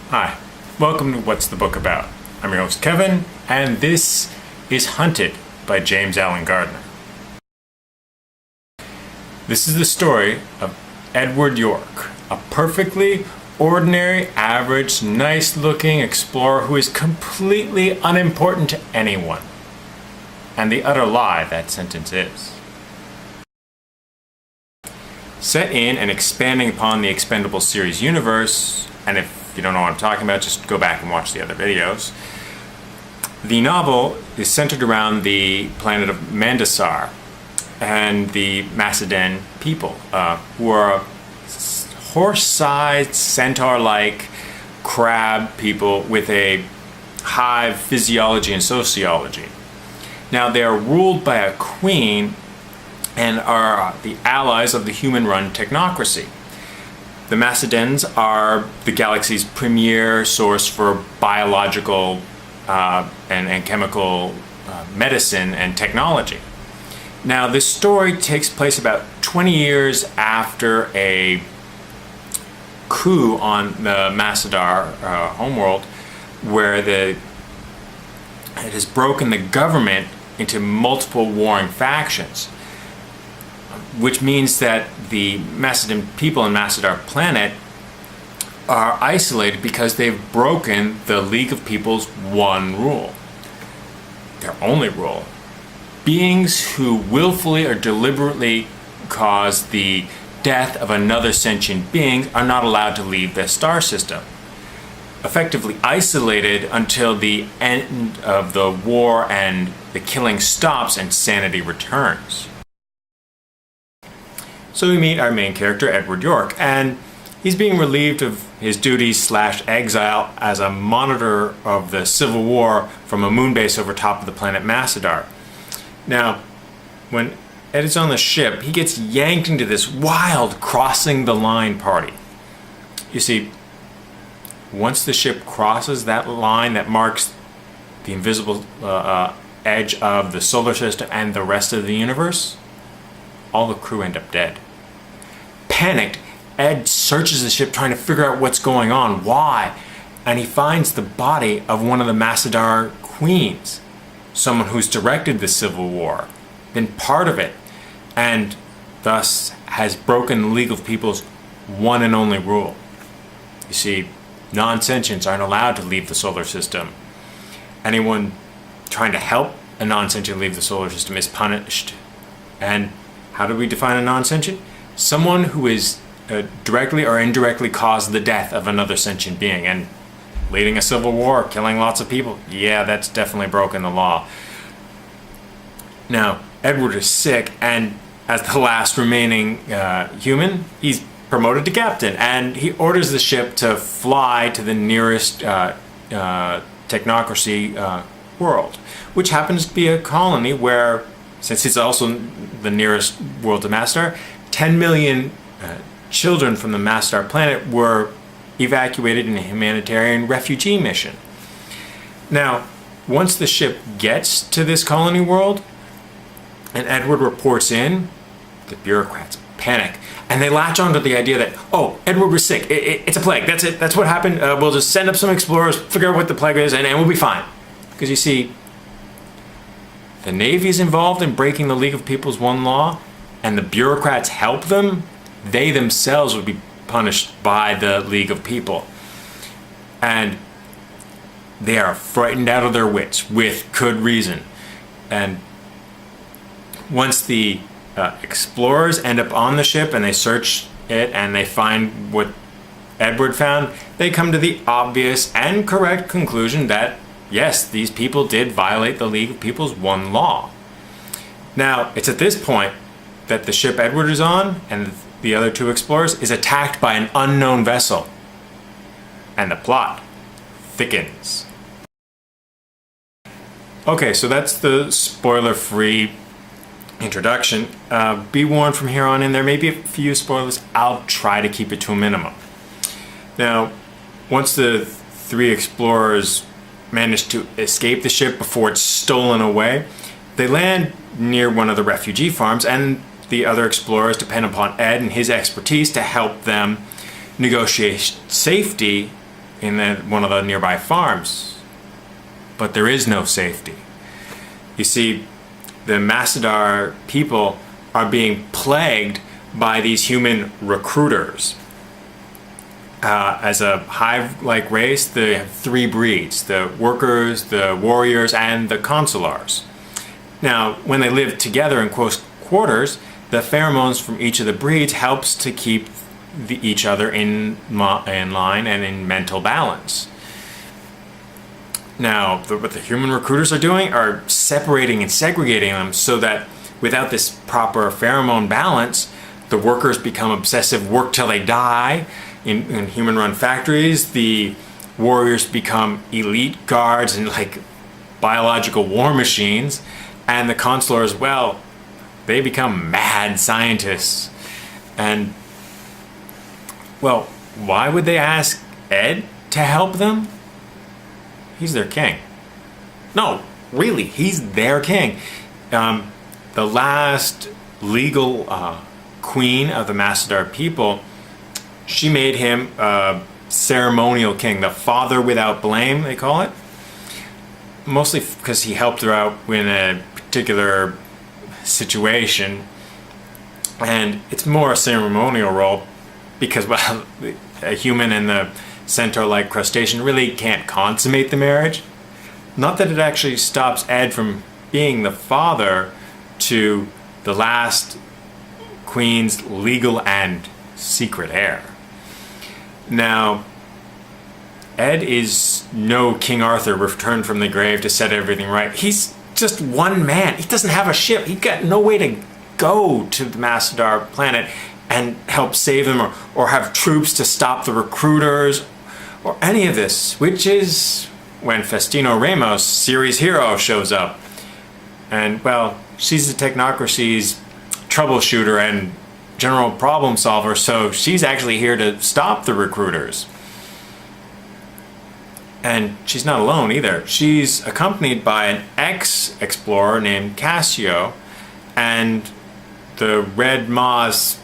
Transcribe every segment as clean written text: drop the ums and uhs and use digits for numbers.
Hi, welcome to What's the Book About? I'm your host Kevin, and this is Hunted by James Alan Gardner. This is the story of Edward York, a perfectly ordinary, average, nice-looking explorer who is completely unimportant to anyone. And the utter lie that sentence is. Set in and expanding upon the Expendables series universe, and if you don't know what I'm talking about, just go back and watch the other videos. The novel is centered around the planet of Mandasar and the Macedon people, who are horse-sized, centaur-like crab people with a hive physiology and sociology. Now, they are ruled by a queen and are the allies of the human-run technocracy. The Macedons are the galaxy's premier source for biological and chemical medicine and technology. Now, this story takes place about 20 years after a coup on the Macedar homeworld, where it has broken the government into multiple warring factions, which means that the Macedon people on Macedar planet are isolated because they've broken the League of People's one rule. Their only rule. Beings who willfully or deliberately cause the death of another sentient being are not allowed to leave their star system. Effectively isolated until the end of the war and the killing stops and sanity returns. So we meet our main character, Edward York, and he's being relieved of his duties / exile as a monitor of the Civil War from a moon base over top of the planet Macedar. Now, when Ed is on the ship, he gets yanked into this wild crossing the line party. You see, once the ship crosses that line that marks the invisible edge of the solar system and the rest of the universe, all the crew end up dead. Panicked, Ed searches the ship trying to figure out what's going on, why, and he finds the body of one of the Macedar queens, someone who's directed the Civil War, been part of it, and thus has broken the League of People's one and only rule. You see, non-sentients aren't allowed to leave the solar system. Anyone trying to help a non-sentient leave the solar system is punished. And how do we define a non-sentient? Someone who is directly or indirectly caused the death of another sentient being, and leading a civil war, killing lots of people, yeah, that's definitely broken the law. Now, Edward is sick, and as the last remaining human, he's promoted to captain, and he orders the ship to fly to the nearest technocracy world, which happens to be a colony where, since it's also the nearest world to Macedar, 10 million children from the Macedar planet were evacuated in a humanitarian refugee mission. Now, once the ship gets to this colony world and Edward reports in, the bureaucrats panic and they latch onto the idea that, oh, Edward was sick, it's a plague, that's it, that's what happened, we'll just send up some explorers, figure out what the plague is, and we'll be fine. Because you see, the Navy's involved in breaking the League of People's one law, and the bureaucrats help them, they themselves would be punished by the League of People. And they are frightened out of their wits, with good reason. And once the explorers end up on the ship and they search it and they find what Edward found, they come to the obvious and correct conclusion that, yes, these people did violate the League of People's one law. Now, it's at this point that the ship Edward is on and the other two explorers is attacked by an unknown vessel. And the plot thickens. Okay, so that's the spoiler-free introduction. Be warned from here on in, there may be a few spoilers. I'll try to keep it to a minimum. Now, once the three explorers manage to escape the ship before it's stolen away, they land near one of the refugee farms, and the other explorers depend upon Ed and his expertise to help them negotiate safety in one of the nearby farms. But there is no safety. You see, the Massadar people are being plagued by these human recruiters. As a hive-like race, they have three breeds: the workers, the warriors, and the consulars. Now, when they live together in close quarters, the pheromones from each of the breeds helps to keep each other in line and in mental balance. Now, what the human recruiters are doing are separating and segregating them so that without this proper pheromone balance, the workers become obsessive, work till they die. In human-run factories, the warriors become elite guards and like biological war machines, and the consulars, well, they become mad scientists. And, well, why would they ask Ed to help them? He's their king. No, really, he's their king. The last legal queen of the Massadar people, she made him ceremonial king, the father without blame, they call it. Mostly because he helped her out in a particular situation. And it's more a ceremonial role because, well, a human and the centaur-like crustacean really can't consummate the marriage. Not that it actually stops Ed from being the father to the last queen's legal and secret heir. Now, Ed is no King Arthur returned from the grave to set everything right. He's just one man. He doesn't have a ship. He's got no way to go to the Massadar planet and help save them or have troops to stop the recruiters or any of this, which is when Faustino Ramos, series hero, shows up. And, well, she's the technocracy's troubleshooter and general problem solver, so she's actually here to stop the recruiters. And she's not alone either. She's accompanied by an ex-explorer named Cassio and the Red Moss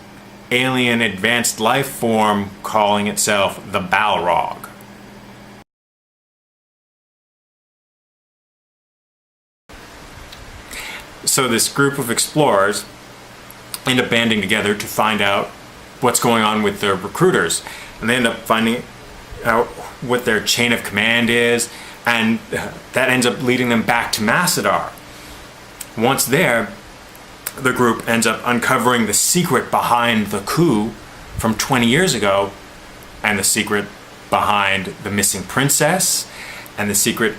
alien advanced life form calling itself the Balrog. So this group of explorers end up banding together to find out what's going on with the recruiters, and they end up finding out what their chain of command is, and that ends up leading them back to Massadar. Once there, the group ends up uncovering the secret behind the coup from 20 years ago, and the secret behind the missing princess, and the secret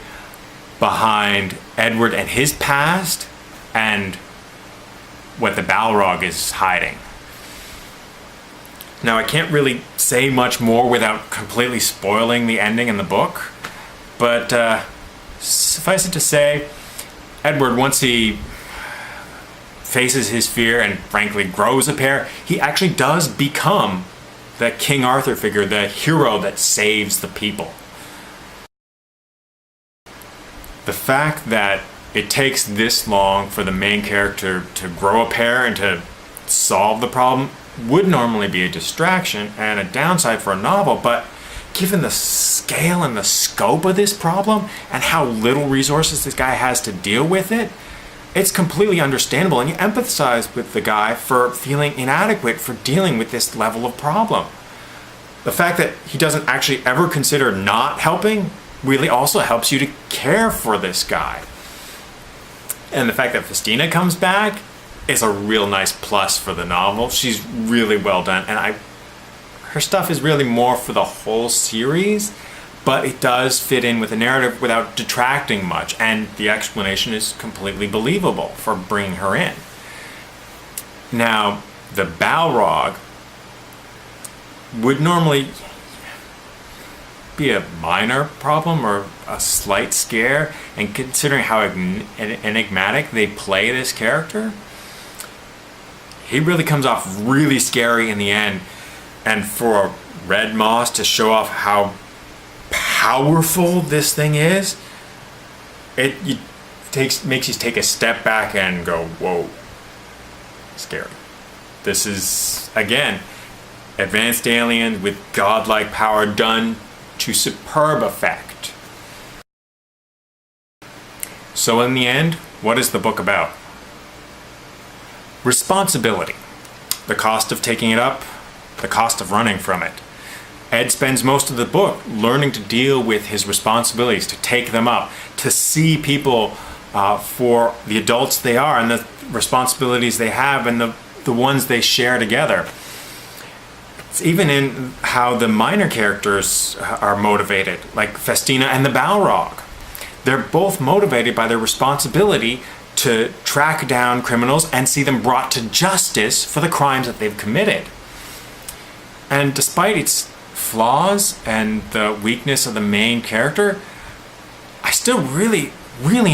behind Edward and his past, and what the Balrog is hiding. Now, I can't really say much more without completely spoiling the ending in the book, but suffice it to say, Edward, once he faces his fear and frankly grows a pair, he actually does become the King Arthur figure, the hero that saves the people. The fact that it takes this long for the main character to grow a pair and to solve the problem would normally be a distraction and a downside for a novel, but given the scale and the scope of this problem and how little resources this guy has to deal with it, it's completely understandable, and you empathize with the guy for feeling inadequate for dealing with this level of problem. The fact that he doesn't actually ever consider not helping really also helps you to care for this guy. And the fact that Faustina comes back is a real nice plus for the novel. She's really well done, and her stuff is really more for the whole series, but it does fit in with the narrative without detracting much, and the explanation is completely believable for bringing her in. Now, the Balrog would normally be a minor problem or a slight scare, and considering how enigmatic they play this character, he really comes off really scary in the end. And for Red Moss to show off how powerful this thing is, makes you take a step back and go, whoa, scary. This is, again, advanced aliens with godlike power done to superb effect. So in the end, what is the book about? Responsibility. The cost of taking it up, the cost of running from it. Ed spends most of the book learning to deal with his responsibilities, to take them up, to see people for the adults they are and the responsibilities they have and the ones they share together. It's even in how the minor characters are motivated, like Festina and the Balrog. They're both motivated by their responsibility to track down criminals and see them brought to justice for the crimes that they've committed. And despite its flaws and the weakness of the main character, I still really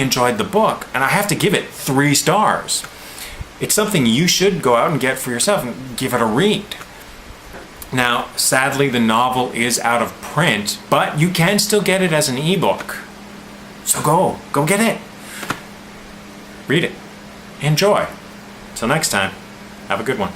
enjoyed the book, and I have to give it 3 stars. It's something you should go out and get for yourself and give it a read. Now, sadly, the novel is out of print, but you can still get it as an ebook. So go get it. Read it. Enjoy. Till next time, have a good one.